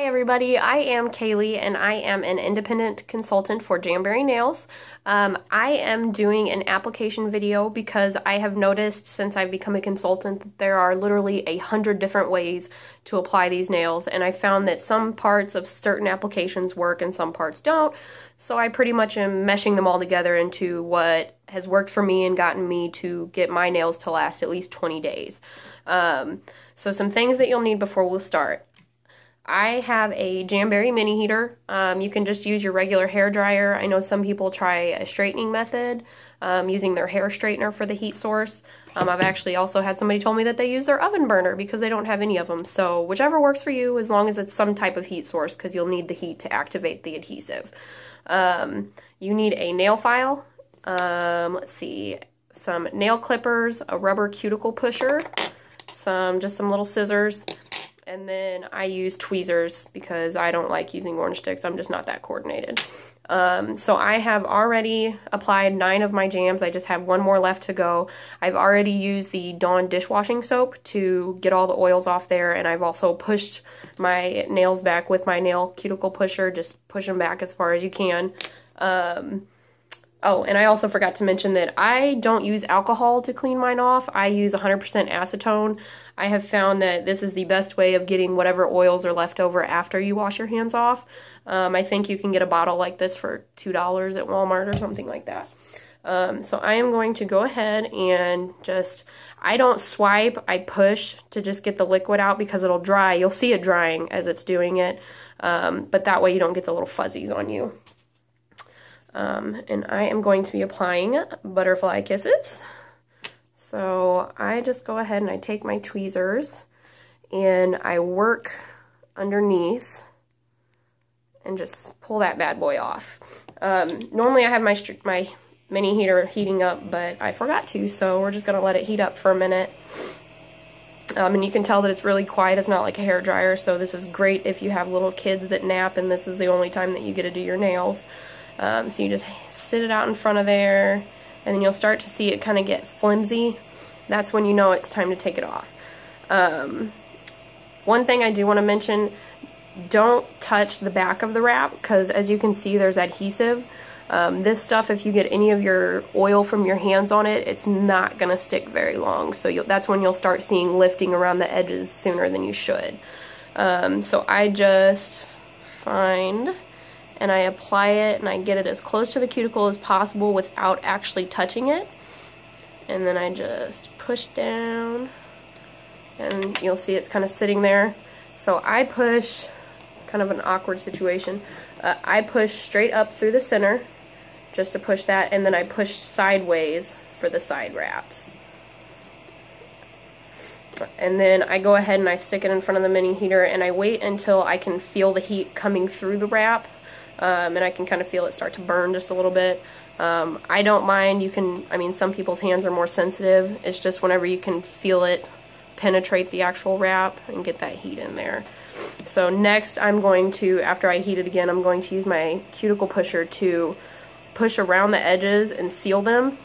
Hi everybody, I am Kaylee and I am an independent consultant for Jamberry Nails. I am doing an application video because I have noticed since I've become a consultant that there are literally 100 different ways to apply these nails, and I found that some parts of certain applications work and some parts don't, so I pretty much am meshing them all together into what has worked for me and gotten me to get my nails to last at least 20 days. So some things that you'll need before we'll start. I have a Jamberry mini heater. You can just use your regular hair dryer. I know some people try a straightening method using their hair straightener for the heat source. I've actually also had somebody told me that they use their oven burner because they don't have any of them. So whichever works for you, as long as it's some type of heat source, because you'll need the heat to activate the adhesive. You need a nail file. Let's see, some nail clippers, a rubber cuticle pusher, just some little scissors. And then I use tweezers because I don't like using orange sticks. I'm just not that coordinated. So I have already applied 9 of my jams. I just have 1 more left to go. I've already used the Dawn dishwashing soap to get all the oils off there, and I've also pushed my nails back with my nail cuticle pusher. Just push them back as far as you can. Oh, and I also forgot to mention that I don't use alcohol to clean mine off. I use 100% acetone. I have found that this is the best way of getting whatever oils are left over after you wash your hands off. I think you can get a bottle like this for $2 at Walmart or something like that. So I am going to go ahead and I don't swipe, I push to just get the liquid out because it'll dry. You'll see it drying as it's doing it, but that way you don't get the little fuzzies on you. And I am going to be applying Butterfly Kisses. So I just go ahead and I take my tweezers and I work underneath and just pull that bad boy off. Normally I have my mini heater heating up, but I forgot to, so we're just going to let it heat up for a minute. And you can tell that it's really quiet. It's not like a hair dryer, so this is great if you have little kids that nap and this is the only time that you get to do your nails. So you just sit it out in front of there, and then you'll start to see it kind of get flimsy. That's when you know it's time to take it off. One thing I do want to mention, don't touch the back of the wrap, because as you can see there's adhesive. This stuff, if you get any of your oil from your hands on it, it's not going to stick very long. So that's when you'll start seeing lifting around the edges sooner than you should. So I just find and I apply it and I get it as close to the cuticle as possible without actually touching it. And then I just push down and you'll see it's kind of sitting there. So I push, kind of an awkward situation, I push straight up through the center just to push that, and then I push sideways for the side wraps. And then I go ahead and I stick it in front of the mini heater and I wait until I can feel the heat coming through the wrap. And I can kind of feel it start to burn just a little bit. I don't mind. I mean, some people's hands are more sensitive. It's just whenever you can feel it penetrate the actual wrap and get that heat in there. So next I'm going to, after I heat it again, I'm going to use my cuticle pusher to push around the edges and seal them.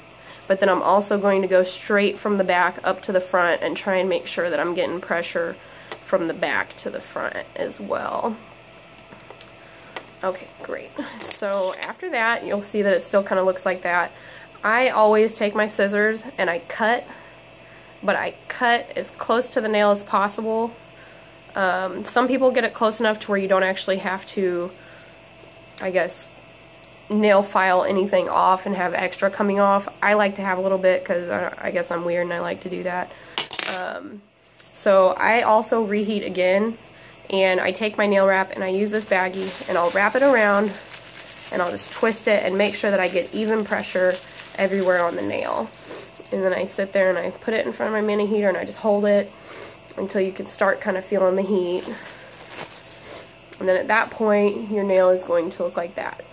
But then I'm also going to go straight from the back up to the front and try and make sure that I'm getting pressure from the back to the front as well. Okay, great. So after that, you'll see that it still kind of looks like that. I always take my scissors and I cut, but I cut as close to the nail as possible. Some people get it close enough to where you don't actually have to, I guess, nail file anything off and have extra coming off. I like to have a little bit because I guess I'm weird and I like to do that. So I also reheat again. And I take my nail wrap and I use this baggie and I'll wrap it around and I'll just twist it and make sure that I get even pressure everywhere on the nail. And then I sit there and I put it in front of my mini heater and I just hold it until you can start kind of feeling the heat. And then at that point, your nail is going to look like that.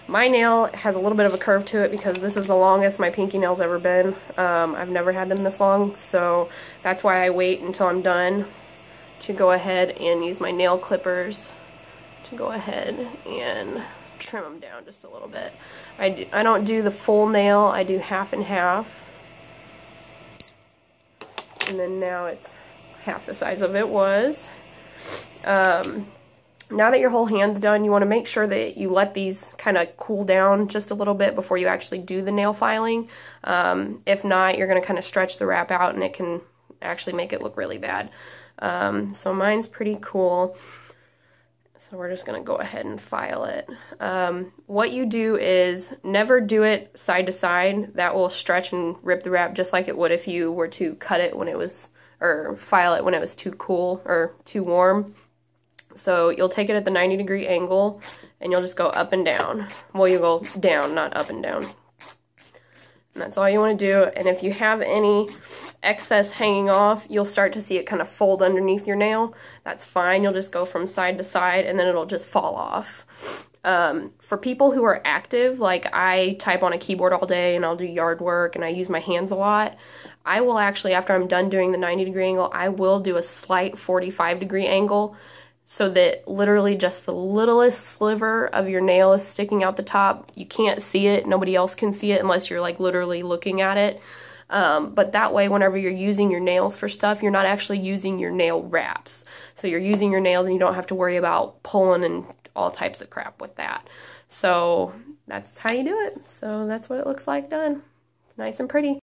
My nail has a little bit of a curve to it because this is the longest my pinky nail's ever been. I've never had them this long, so that's why I wait until I'm done to go ahead and use my nail clippers to go ahead and trim them down just a little bit. I don't do the full nail, I do half and half. And then now it's half the size of it was. Now that your whole hand's done, you want to make sure that you let these kind of cool down just a little bit before you actually do the nail filing. If not, you're going to kind of stretch the wrap out and it can actually make it look really bad. So mine's pretty cool. So we're just going to go ahead and file it. What you do is never do it side to side. That will stretch and rip the wrap just like it would if you were to cut it when it was, or file it when it was too cool or too warm. So you'll take it at the 90-degree angle and you'll just go up and down. Well, you go down, not up and down. And that's all you want to do. And if you have any excess hanging off, you'll start to see it kind of fold underneath your nail. That's fine. You'll just go from side to side and then it'll just fall off. For people who are active, like I type on a keyboard all day and I'll do yard work and I use my hands a lot, I will actually, after I'm done doing the 90-degree angle, I will do a slight 45-degree angle so that literally just the littlest sliver of your nail is sticking out the top. You can't see it. Nobody else can see it unless you're like literally looking at it. But that way, whenever you're using your nails for stuff, you're not actually using your nail wraps. So you're using your nails and you don't have to worry about pulling and all types of crap with that. So that's how you do it. So that's what it looks like done. It's nice and pretty.